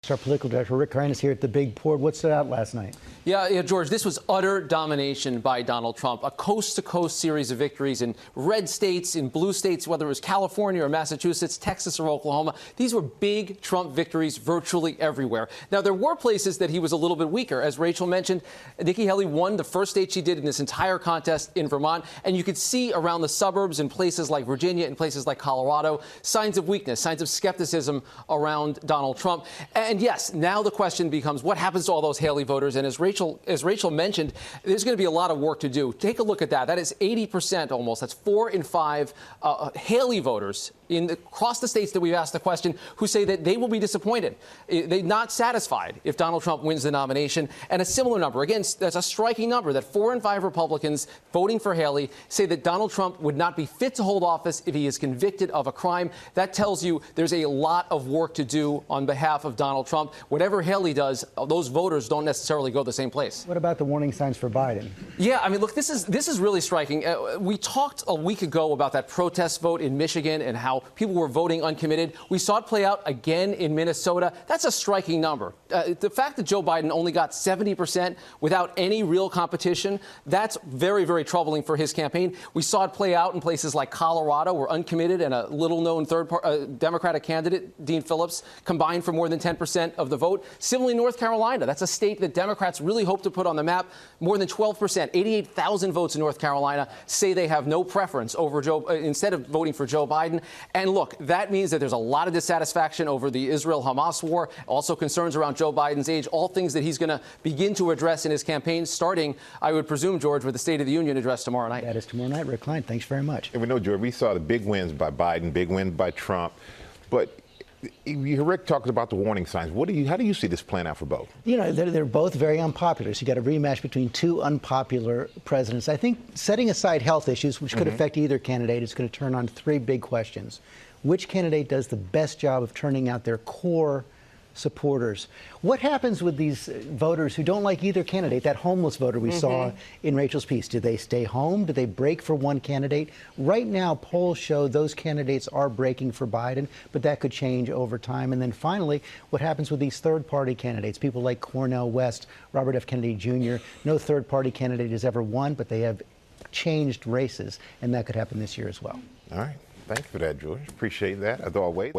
It's our political director, Rick Ryan, is here at the big board. What stood out last night? Yeah, George, this was utter domination by Donald Trump. A coast-to-coast series of victories in red states, in blue states, whether it was California or Massachusetts, Texas or Oklahoma. These were big Trump victories virtually everywhere. Now, there were places that he was a little bit weaker. As Rachel mentioned, Nikki Haley won the first state she did in this entire contest in Vermont. And you could see around the suburbs in places like Virginia and places like Colorado, signs of weakness, signs of skepticism around Donald Trump. And yes, now the question becomes, what happens to all those Haley voters? And as Rachel mentioned, there's going to be a lot of work to do. Take a look at that. That is 80% almost. That's 4 in 5 Haley voters across the states that we've asked the question who say that they will be disappointed. They're not satisfied if Donald Trump wins the nomination. And a similar number, again, that's a striking number, that 4 in 5 Republicans voting for Haley say that Donald Trump would not be fit to hold office if he is convicted of a crime. That tells you there's a lot of work to do on behalf of Donald Trump. Whatever Haley does, those voters don't necessarily go the same place. What about the warning signs for Biden? Yeah, I mean, look, this is really striking. We talked a week ago about that protest vote in Michigan and how people were voting uncommitted. We saw it play out again in Minnesota. That's a striking number. The fact that Joe Biden only got 70% without any real competition, that's very, very troubling for his campaign. We saw it play out in places like Colorado, where uncommitted and a little-known Democratic candidate, Dean Phillips, combined for more than 10% of the vote. Similarly, North Carolina, that's a state that Democrats really hope to put on the map. More than 12%, 88,000 votes in North Carolina say they have no preference over instead of voting for Joe Biden. And look, that means that there's a lot of dissatisfaction over the Israel-Hamas war, also concerns around Joe Biden's age, all things that he's going to begin to address in his campaign, starting, I would presume, George, with the State of the Union address tomorrow night. That is tomorrow night. Rick Klein, thanks very much. And we know, George, we saw the big wins by Biden, big wins by Trump, but Rick talks about the warning signs. How do you see this playing out for both? You know, they're both very unpopular. So you got a rematch between 2 unpopular presidents. I think setting aside health issues, which could affect either candidate, is going to turn on 3 big questions. Which candidate does the best job of turning out their core supporters? What happens with these voters who don't like either candidate? That homeless voter we saw in Rachel's piece. Do they stay home? Do they break for one candidate? Right now, polls show those candidates are breaking for Biden, but that could change over time. And then finally, what happens with these third-party candidates? People like Cornel West, Robert F. Kennedy Jr. No third-party candidate has ever won, but they have changed races, and that could happen this year as well. All right. Thank you for that, George. Appreciate that. As always,